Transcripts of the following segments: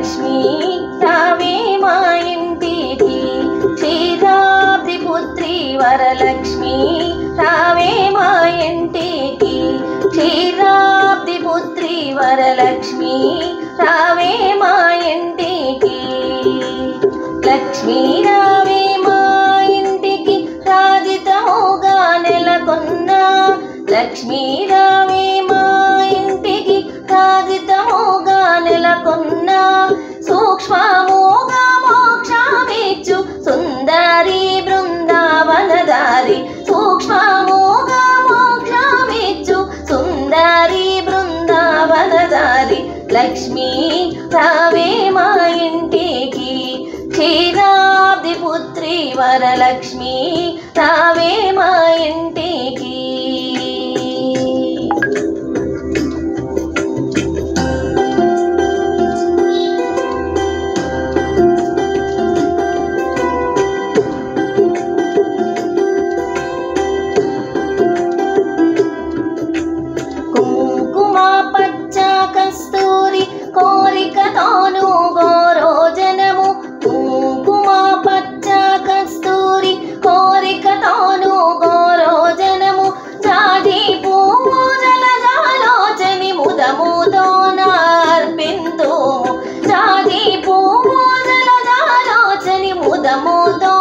వరలక్ష్మి రావే మా ఇంటికి క్షీరాబ్ది పుత్రి వరలక్ష్మి రావే మా ఇంటికి క్షీరాబ్ది పుత్రి వరలక్ష్మి రావే మా ఇంటికి లక్ష్మీ రావే మా ఇంటికి రాజితముగా నెలకొన్న లక్ష్మీ రావే మా ఇంటికి రాజితముగా నెలకొన్న సూక్ష్మముగా మోక్షమిచ్చు సుందరి బృందావనదారి సూక్ష్మముగా మోక్షమిచ్చు సుందరి బృందావనదారి లక్ష్మీ రావే మా ఇంటికి క్షీరాబ్ది పుత్రి వరలక్ష్మి రావే మా ఇంటికి కుంకుమ పచ్చ కస్తూరి కోరికతోను గోరోజనము కుంకుమ పచ్చ కస్తూరి కోరికతోను గోరోజనము జాజి పువ్వు జలజాలోచని ముదముతో నార్పింతుము జాజి పువ్వు జలజాలోచని ముదముతో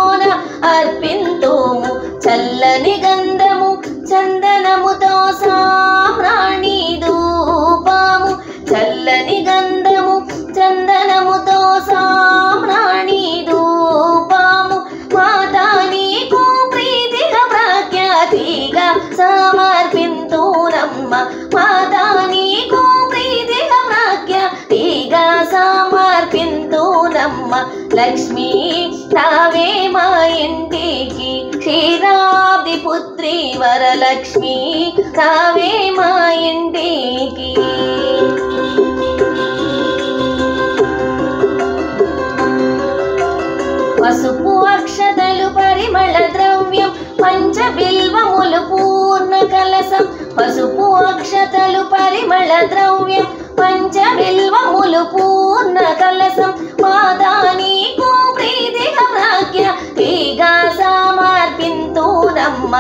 అర్పింతుము చల్లని గంధము చందనముతో సామ్రాణి ధూపము చల్లని గంధము చందనముతో సామ్రాణి ధూపము మాతా నీకు ప్రీతిగా ప్రఖ్యాతిగా సమర్పింతునమ్మ మాతా నీకు ప్రీతిగా ప్రఖ్యాతిగా సమర్పింతునమ్మ లక్ష్మీ రావే మా ఇంటికి క్షీరాబ్ది పుత్రి వరలక్ష్మి రావే మా ఇంటికి పసుపు అక్షతలు పరిమళ ద్రవ్యం పంచబిల్వములు పూర్ణ కలసం పసుపు అక్షతలు పరిమళ ద్రవ్యం పంచబిల్వములు పూర్ణ కలసం మాతా నీకు ప్రీతిగా ప్రఖ్యాతిగా సమర్పింతునమ్మ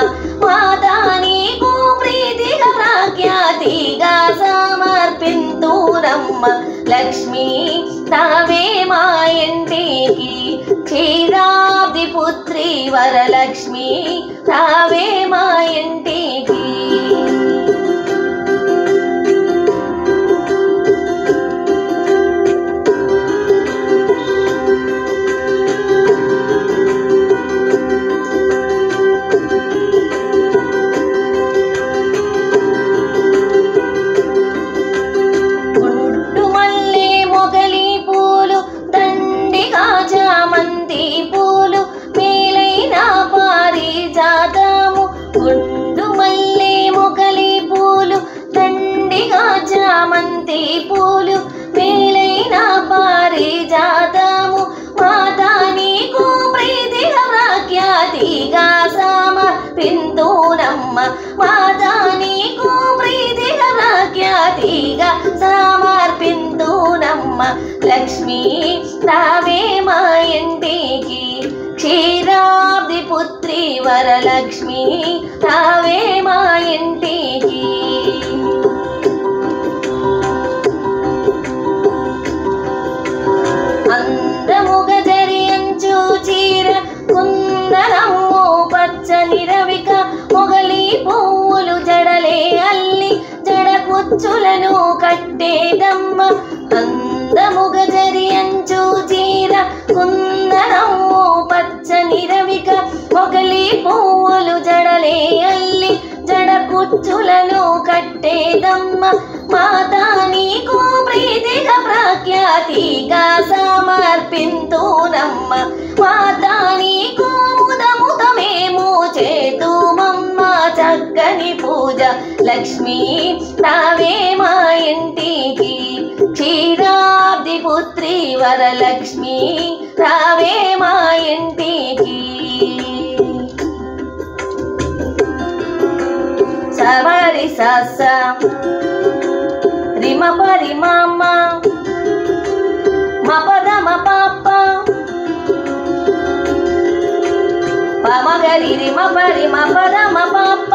మాతా నీకు ప్రీతిగా ప్రఖ్యాతిగా సమర్పింతునమ్మ లక్ష్మీ రావే మా ఇంటికి క్షీరాబ్ది పుత్రి వరలక్ష్మి రావే మా ఇంటికి చామంతి పూలు మేలైన పారిజాతము గుండు మల్లె మొగలి పూలు దండిగా చామంతి పూలు మేలైన పారిజాతము మాతా నీకు ప్రీతిగా ప్రఖ్యాతిగా సమర్పింతునమ్మ మాతా నీకు ప్రీతిగా ప్రఖ్యాతిగా సమర్పింతునమ్మ లక్ష్మీ రావే మా ఇంటికి క్షీరాబ్ది పుత్రి వరలక్ష్మి రావే మా ఇంటికి అందముగ జరియంచు చీర కుందరమ్ము పచ్చని రవిక మొగలి పువ్వులు జడలే అల్లి జడకుచ్చులను కట్టేదమ్మ అందముగ జరియంచు చీర కుందరమ్ము పచ్చని రవిక మొగలి పువ్వులు జడలే అల్లి జడకుచ్చులను కట్టేదమ్మ మాతా నీకు ప్రీతిగా ప్రఖ్యాతిగా సమర్పింతునమ్మ మాతా నీకు ముదముద మేము చేతుమమ్మ చక్కని పూజ లక్ష్మీ రావే మా ఇంటికి క్షీరాబ్ది పుత్రి వరలక్ష్మి రావే మా ఇంటికి సవరి సస రిమ పరి మమ మ మపరి మపదమ పాప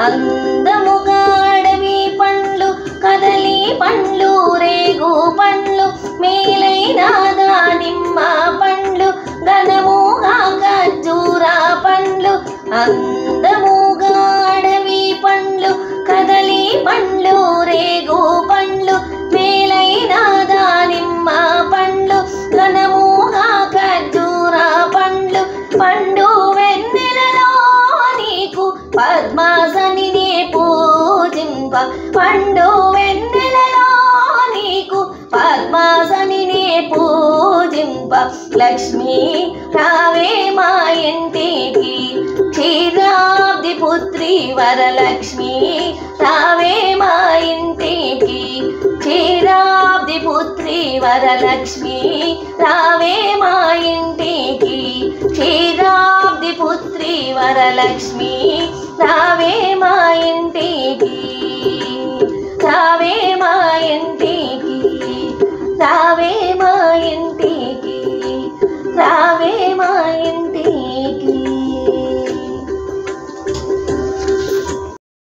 అందముగా అడవి పండ్లు కదలి పండ్లు రేగు పండ్లు మేలైన దానిమ్మ పండ్లు ఘనముగా ఖర్జూర పండ్లు అందముగా అడవి పండ్లు కదలి పండ్లు రేగు పండ్లు మేలైన దానిమ్మ పండ్లు ఘనముగా ఖర్జూర పండ్లు పండు వెన్నెలలో నీకు పద్మాసనినే పూజింప పండు వెన్నెలలో నీకు పద్మాసనినే పూజింప లక్ష్మీ రావే మా ఇంటికి క్షీరాబ్ది పుత్రి వరలక్ష్మి రావే మా ఇంటికి క్షీరాబ్ది పుత్రి వరలక్ష్మి రావే మా ఇంటికి క్షీరాబ్ది పుత్రి వరలక్ష్మి రావే మా ఇంటికి రావే మా ఇంటికి రావే